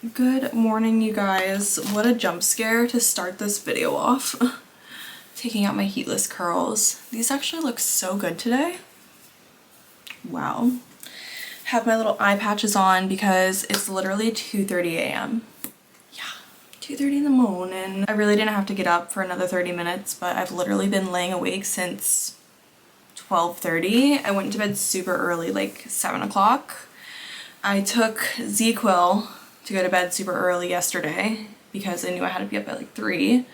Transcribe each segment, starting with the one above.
Good morning, you guys. What a jump scare to start this video off. Taking out my heatless curls. These actually look so good today. Wow. Have my little eye patches on because it's literally 2:30 a.m. Yeah, 2:30 in the morning. I really didn't have to get up for another 30 minutes, but I've literally been laying awake since 12:30. I went to bed super early, like 7 o'clock. I took ZQuil to go to bed super early yesterday because I knew I had to be up at like 3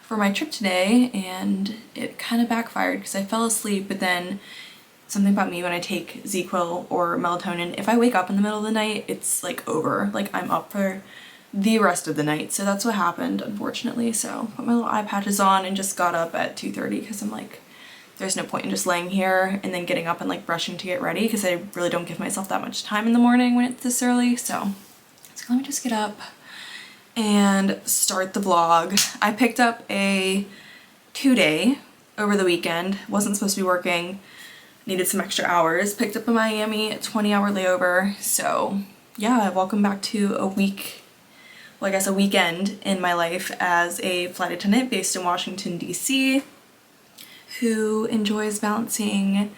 for my trip today, and it kind of backfired because I fell asleep. But then something about me when I take ZQuil or melatonin, if I wake up in the middle of the night, it's like over. Like I'm up for the rest of the night. So that's what happened, unfortunately. So put my little eye patches on and just got up at 2:30 because I'm like, there's no point in just laying here and then getting up and like brushing to get ready because I really don't give myself that much time in the morning when it's this early. So let me just get up and start the vlog. I picked up a 2-day over the weekend. Wasn't supposed to be working. Needed some extra hours. Picked up a Miami 20-hour layover. So yeah, welcome back to a week, well, I guess a weekend in my life as a flight attendant based in Washington, D.C., who enjoys balancing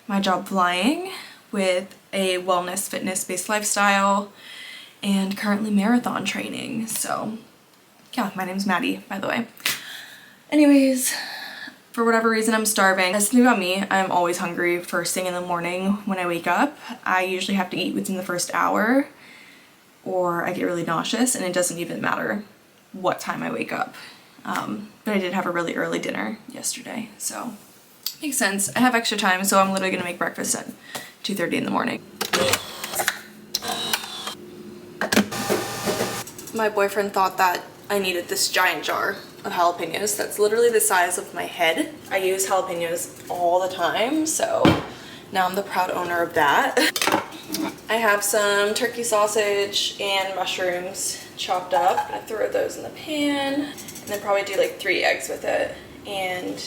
my job flying with a wellness, fitness-based lifestyle and currently marathon training. So yeah, my name's Maddie, by the way. Anyways, for whatever reason, I'm starving. That's the thing about me, I'm always hungry first thing in the morning when I wake up. I usually have to eat within the first hour or I get really nauseous, and it doesn't even matter what time I wake up. But I did have a really early dinner yesterday, so makes sense. I have extra time, so I'm literally gonna make breakfast at 2:30 in the morning. My boyfriend thought that I needed this giant jar of jalapenos that's literally the size of my head. I use jalapenos all the time, so now I'm the proud owner of that. I have some turkey sausage and mushrooms chopped up. I'm gonna throw those in the pan and then probably do like 3 eggs with it and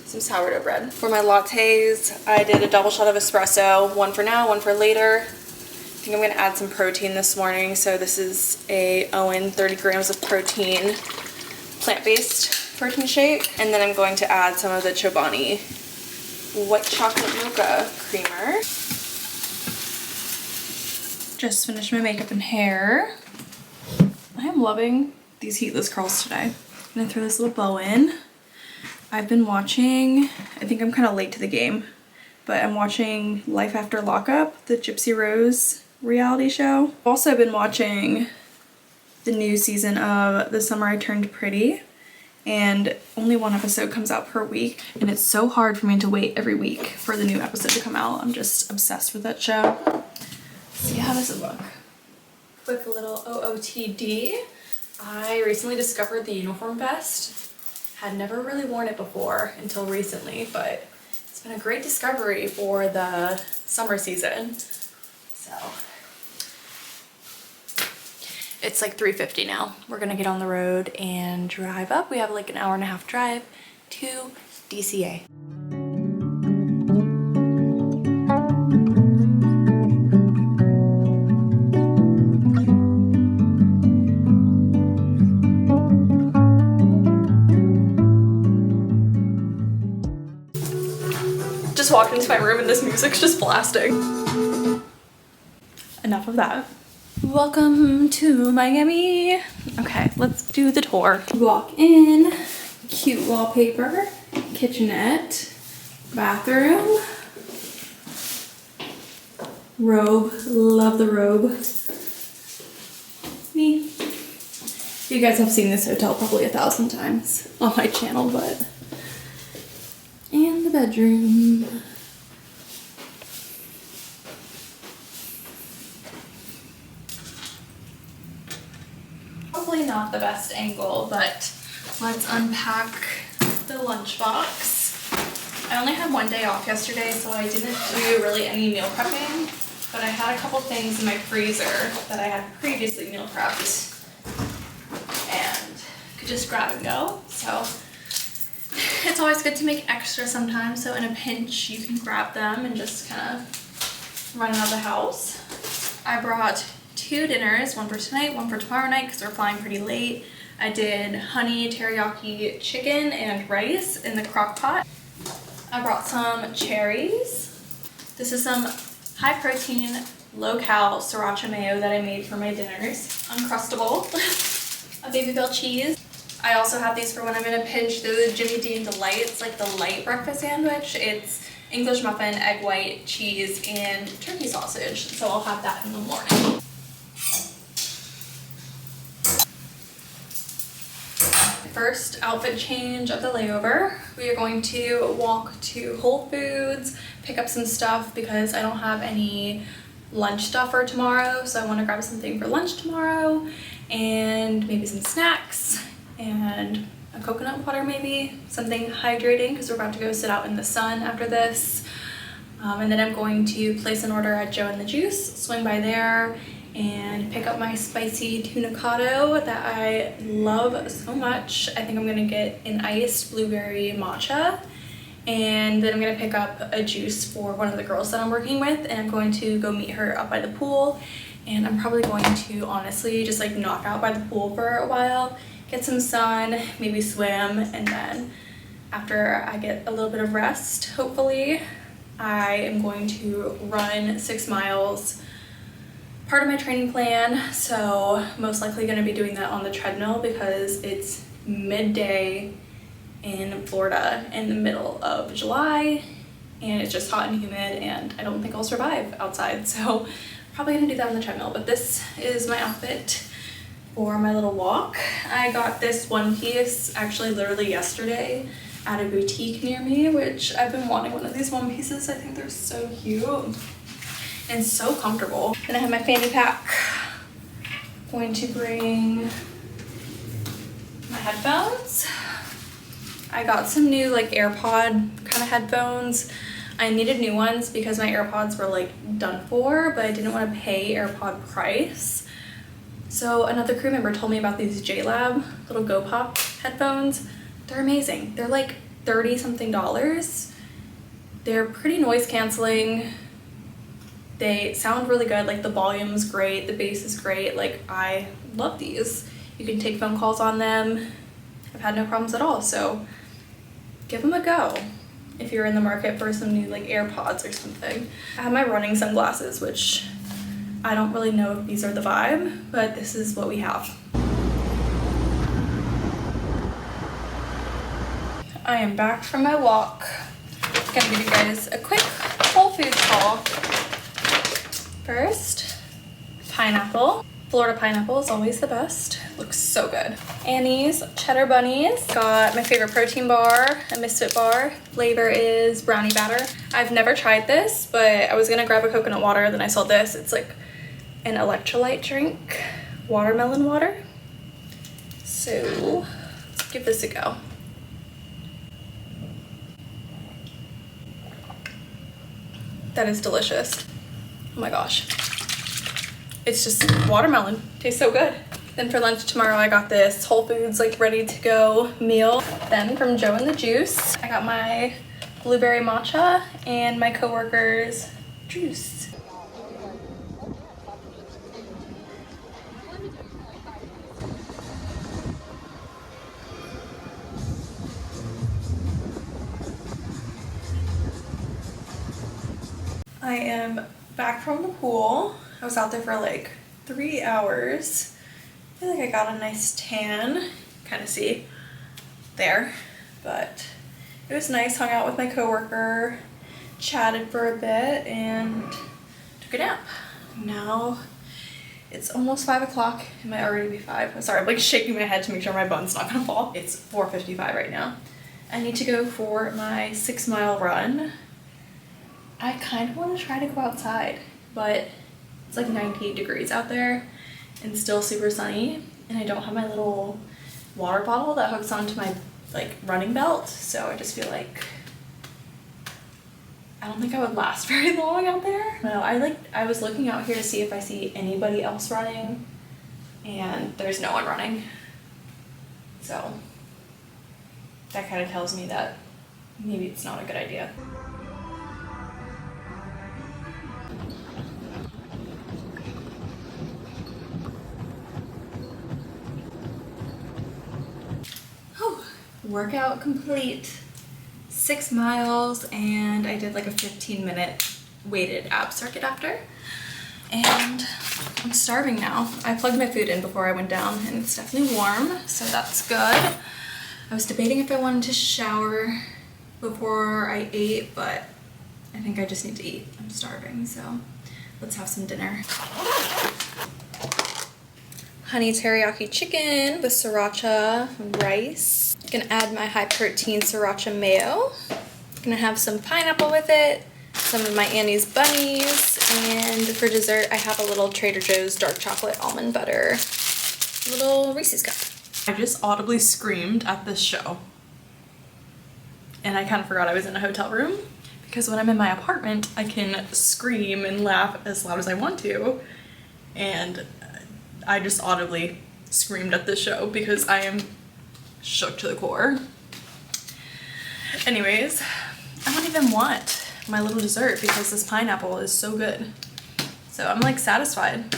some sourdough bread. For my lattes, I did a double shot of espresso, one for now, one for later. I think I'm gonna add some protein this morning. So this is a Owen 30 grams of protein, plant-based protein shake. And then I'm going to add some of the Chobani white chocolate mocha creamer. Just finished my makeup and hair. I am loving these heatless curls today. I'm gonna throw this little bow in. I've been watching, I think I'm kind of late to the game, but I'm watching Life After Lockup, the Gypsy Rose reality show. I've also been watching the new season of The Summer I Turned Pretty, and only one episode comes out per week, and it's so hard for me to wait every week for the new episode to come out. I'm just obsessed with that show. Let's see, how does it look? Quick little OOTD. I recently discovered the uniform vest. Had never really worn it before until recently, but it's been a great discovery for the summer season. So it's like 3:50 now. We're gonna get on the road and drive up. We have like an 1.5-hour drive to DCA. Just walked into my room and this music's just blasting. Enough of that. Welcome to Miami. Okay, let's do the tour. Walk in, cute wallpaper, kitchenette, bathroom, robe, love the robe. Me. You guys have seen this hotel probably 1,000 times on my channel, but. And the bedroom. Probably not the best angle, but let's unpack the lunchbox. I only had 1 day off yesterday, so I didn't do really any meal prepping, but I had a couple things in my freezer that I had previously meal prepped and could just grab and go. So it's always good to make extra sometimes, so in a pinch you can grab them and just kind of run out of the house. I brought 2 dinners, one for tonight, one for tomorrow night because we're flying pretty late. I did honey teriyaki chicken and rice in the crock pot. I brought some cherries. This is some high protein, low cal sriracha mayo that I made for my dinners. Uncrustable. A baby bell cheese. I also have these for when I'm gonna pinch the Jimmy Dean Delight. It's like the light breakfast sandwich. It's English muffin, egg white, cheese, and turkey sausage. So I'll have that in the morning. First outfit change of the layover. We are going to walk to Whole Foods, pick up some stuff because I don't have any lunch stuff for tomorrow. So I want to grab something for lunch tomorrow and maybe some snacks and a coconut water, maybe something hydrating because we're about to go sit out in the sun after this. And then I'm going to place an order at Joe and the Juice, swing by there and pick up my spicy tuna cotto that I love so much. I think I'm gonna get an iced blueberry matcha, and then I'm gonna pick up a juice for one of the girls that I'm working with, and I'm going to go meet her up by the pool. And I'm probably going to honestly just like knock out by the pool for a while, get some sun, maybe swim, and then after I get a little bit of rest, hopefully, I am going to run 6 miles, part of my training plan. So most likely going to be doing that on the treadmill because it's midday in Florida in the middle of July and it's just hot and humid and I don't think I'll survive outside. So probably gonna do that on the treadmill, but this is my outfit for my little walk. I got this one piece actually literally yesterday at a boutique near me, which I've been wanting one of these one pieces. I think they're so cute and so comfortable. Then I have my fanny pack. Going to bring my headphones. I got some new like AirPod kind of headphones. I needed new ones because my AirPods were like done for, but I didn't want to pay AirPod price. So another crew member told me about these JLab little Go Pop headphones. They're amazing. They're like $30 something. They're pretty noise canceling. They sound really good, like the volume's great, the bass is great, like I love these. You can take phone calls on them. I've had no problems at all, so give them a go if you're in the market for some new like AirPods or something. I have my running sunglasses, which I don't really know if these are the vibe, but this is what we have. I am back from my walk. I'm gonna give you guys a quick Whole Foods haul. First, pineapple. Florida pineapple is always the best. Looks so good. Annie's cheddar bunnies. Got my favorite protein bar, a Misfit bar. Flavor is brownie batter. I've never tried this, but I was gonna grab a coconut water, then I saw this. It's like an electrolyte drink, watermelon water. So let's give this a go. That is delicious. Oh my gosh. It's just watermelon. Tastes so good. Then for lunch tomorrow, I got this Whole Foods like ready to go meal. Then from Joe and the Juice, I got my blueberry matcha and my coworker's juice. I am back from the pool. I was out there for like 3 hours. I feel like I got a nice tan, kind of see there, but it was nice. Hung out with my coworker, chatted for a bit, and took a nap. Now it's almost 5 o'clock. It might already be 5. I'm sorry, I'm like shaking my head to make sure my bun's not gonna fall. It's 4:55 right now. I need to go for my 6-mile run. I kind of want to try to go outside, but it's like 98 degrees out there and still super sunny, and I don't have my little water bottle that hooks onto my like running belt, so I just feel like I don't think I would last very long out there. No, I was looking out here to see if I see anybody else running, and there's no one running, so that kind of tells me that maybe it's not a good idea. workout complete. 6 miles, and I did like a 15-minute weighted ab circuit after. And I'm starving now. I plugged my food in before I went down and it's definitely warm, so that's good. I was debating if I wanted to shower before I ate, but I think I just need to eat. I'm starving, so let's have some dinner. Honey teriyaki chicken with sriracha rice. I'm gonna add my high protein sriracha mayo. I'm gonna have some pineapple with it, some of my Annie's bunnies, and for dessert I have a little Trader Joe's dark chocolate almond butter, little Reese's cup. I just audibly screamed at this show. And I kind of forgot I was in a hotel room, because when I'm in my apartment I can scream and laugh as loud as I want to, and I just audibly screamed at this show because I am shook to the core. Anyways, I don't even want my little dessert because this pineapple is so good. So I'm like satisfied.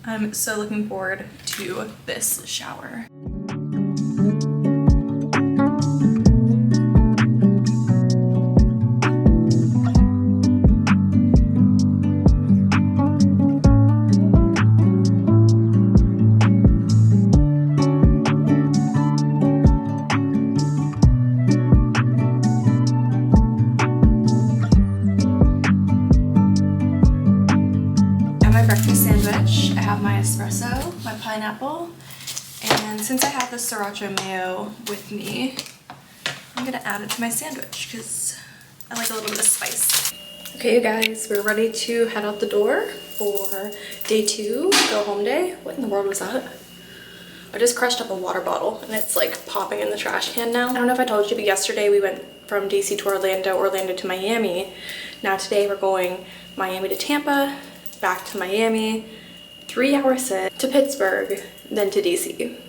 I'm so looking forward to this shower. Sandwich. I have my espresso, my pineapple, and since I have the sriracha mayo with me, I'm gonna add it to my sandwich because I like a little bit of spice. Okay, you guys, we're ready to head out the door for day 2, go home day. What in the world was that? I just crushed up a water bottle and it's like popping in the trash can now. I don't know if I told you, but yesterday we went from DC to Orlando, Orlando to Miami. Now today we're going Miami to Tampa, back to Miami, 3-hour sit to Pittsburgh, then to DC.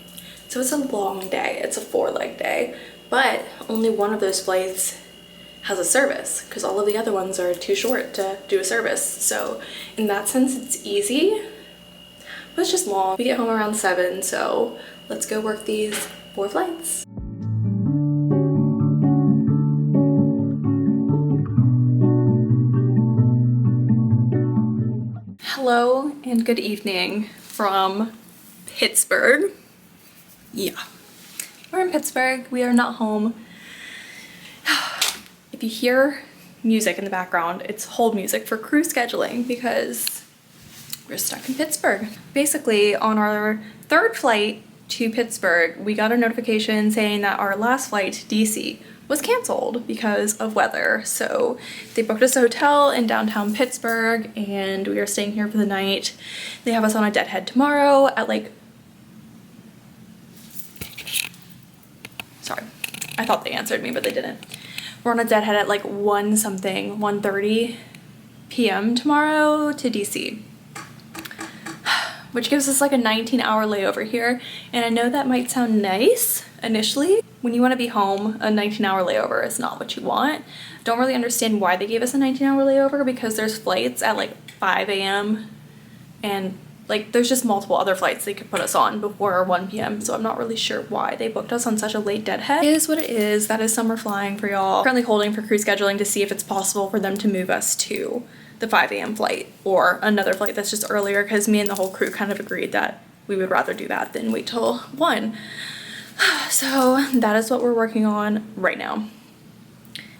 So it's a long day. It's a 4-leg day, but only one of those flights has a service because all of the other ones are too short to do a service. So in that sense, it's easy, but it's just long. We get home around 7, so let's go work these 4 flights. Hello and good evening from Pittsburgh. Yeah, we're in Pittsburgh. We are not home. If you hear music in the background, it's hold music for crew scheduling because we're stuck in Pittsburgh. Basically, on our 3rd flight to Pittsburgh, we got a notification saying that our last flight to DC was canceled because of weather. So they booked us a hotel in downtown Pittsburgh and we are staying here for the night. They have us on a deadhead tomorrow at like, sorry, I thought they answered me, but they didn't. We're on a deadhead at like 1:30 p.m. tomorrow to DC, which gives us like a 19-hour layover here. And I know that might sound nice initially. When you want to be home, a 19-hour layover is not what you want. Don't really understand why they gave us a 19-hour layover because there's flights at like 5 a.m. and like there's just multiple other flights they could put us on before 1 p.m. So I'm not really sure why they booked us on such a late deadhead. It is what it is. That is summer flying for y'all. Currently holding for crew scheduling to see if it's possible for them to move us to the 5 a.m. flight or another flight that's just earlier, because me and the whole crew kind of agreed that we would rather do that than wait till 1. So that is what we're working on right now.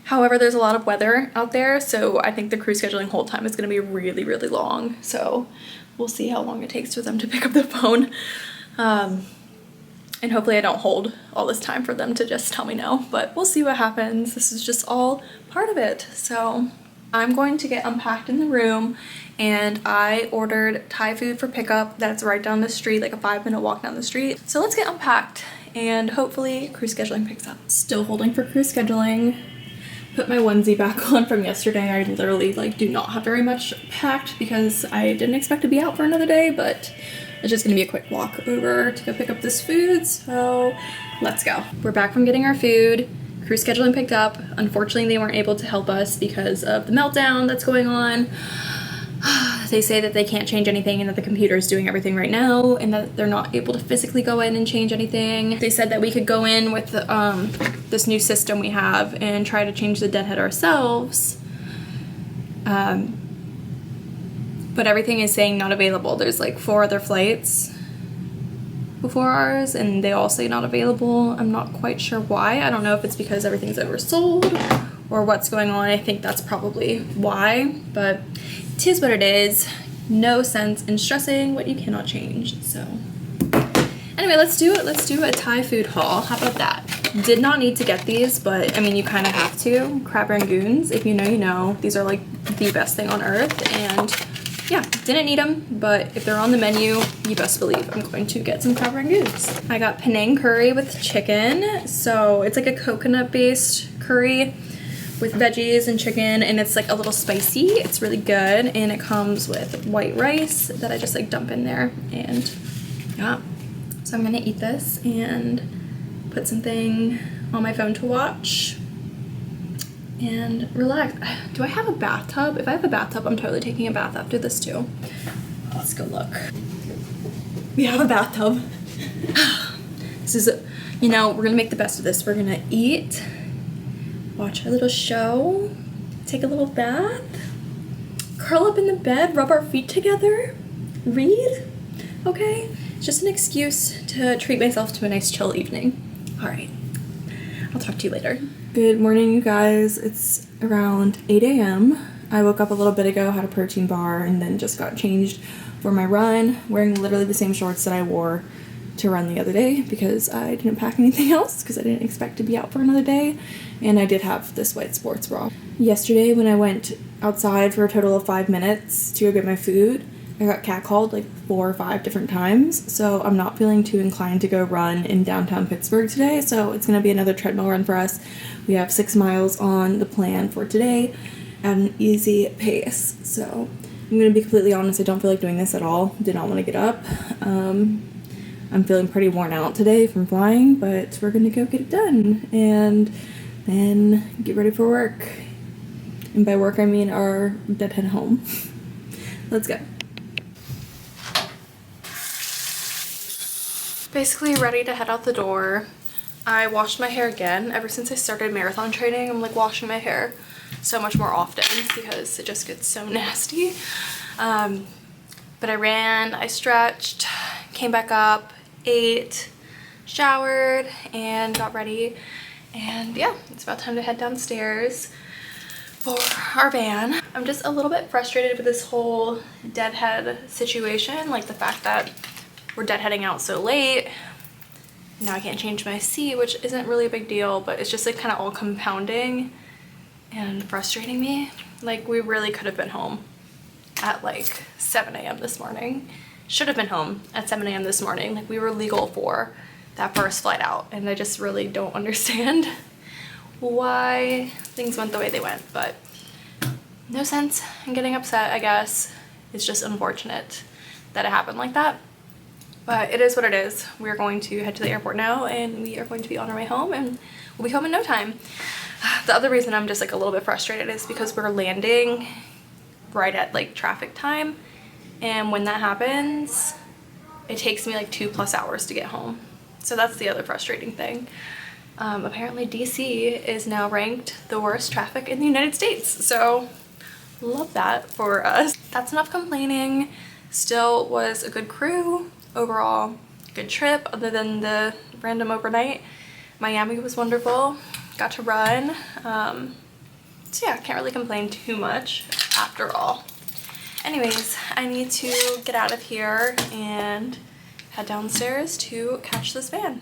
However, there's a lot of weather out there, so I think the crew scheduling hold time is going to be really, really long. So we'll see how long it takes for them to pick up the phone. And hopefully I don't hold all this time for them to just tell me no, but we'll see what happens. This is just all part of it. So I'm going to get unpacked in the room, and I ordered Thai food for pickup that's right down the street, like a 5-minute walk down the street. So let's get unpacked and hopefully crew scheduling picks up. Still holding for crew scheduling. Put my onesie back on from yesterday. I literally like do not have very much packed because I didn't expect to be out for another day, but it's just gonna be a quick walk over to go pick up this food. So let's go. We're back from getting our food. Crew scheduling picked up. Unfortunately, they weren't able to help us because of the meltdown that's going on. They say that they can't change anything and that the computer is doing everything right now and that they're not able to physically go in and change anything. They said that we could go in with this new system we have and try to change the deadhead ourselves. But everything is saying not available. There's like 4 other flights before ours and they all say not available. I'm not quite sure why. I don't know if it's because everything's oversold or what's going on. I think that's probably why, but it is what it is. No sense in stressing what you cannot change. So anyway, let's do it. Let's do a Thai food haul. How about that? Did not need to get these, but I mean, you kind of have to. Crab rangoons, if you know, you know. These are like the best thing on earth, and yeah, didn't need them, but if they're on the menu, you best believe I'm going to get some crab rangoons. I got Penang curry with chicken. So it's like a coconut-based curry with veggies and chicken, and it's like a little spicy. It's really good, and it comes with white rice that I just like dump in there, and yeah. So I'm gonna eat this and put something on my phone to watch and relax. Do I have a bathtub? If I have a bathtub, I'm totally taking a bath after this too. Let's go look. We have a bathtub. This is, you know, we're gonna make the best of this. We're gonna eat, watch our little show, take a little bath, curl up in the bed, rub our feet together, read, okay? It's just an excuse to treat myself to a nice chill evening. All right, I'll talk to you later. Good morning, you guys. It's around 8 a.m. I woke up a little bit ago, had a protein bar, and then just got changed for my run, wearing literally the same shorts that I wore to run the other day because I didn't pack anything else because I didn't expect to be out for another day, and I did have this white sports bra. Yesterday when I went outside for a total of 5 minutes to go get my food, I got catcalled like 4 or 5 different times, so I'm not feeling too inclined to go run in downtown Pittsburgh today, so it's going to be another treadmill run for us. We have 6 miles on the plan for today at an easy pace, so I'm going to be completely honest, I don't feel like doing this at all. Did not want to get up. I'm feeling pretty worn out today from flying, but we're going to go get it done and then get ready for work. And by work, I mean our deadhead home. Let's go. Basically ready to head out the door. I washed my hair again. Ever since I started marathon training, I'm like washing my hair so much more often because it just gets so nasty. But I ran, I stretched, came back up, ate, showered, and got ready. And yeah, it's about time to head downstairs for our van. I'm just a little bit frustrated with this whole deadhead situation, like the fact that we're deadheading out so late. Now I can't change my seat, which isn't really a big deal, but it's just like kind of all compounding and frustrating me. Like we really could have been home at like 7 a.m. this morning. Should have been home at 7 a.m. this morning. Like we were legal for that first flight out, and I just really don't understand why things went the way they went, but no sense in getting upset, I guess. It's just unfortunate that it happened like that. But it is what it is. We're going to head to the airport now, and we are going to be on our way home, and we'll be home in no time. The other reason I'm just like a little bit frustrated is because we're landing right at like traffic time, and when that happens, it takes me like 2+ hours to get home. So that's the other frustrating thing. Apparently DC is now ranked the worst traffic in the United States, so love that for us. That's enough complaining. Still was a good crew. Overall, good trip other than the random overnight. Miami was wonderful. Got to run. So yeah, can't really complain too much after all. Anyways, I need to get out of here and head downstairs to catch this van.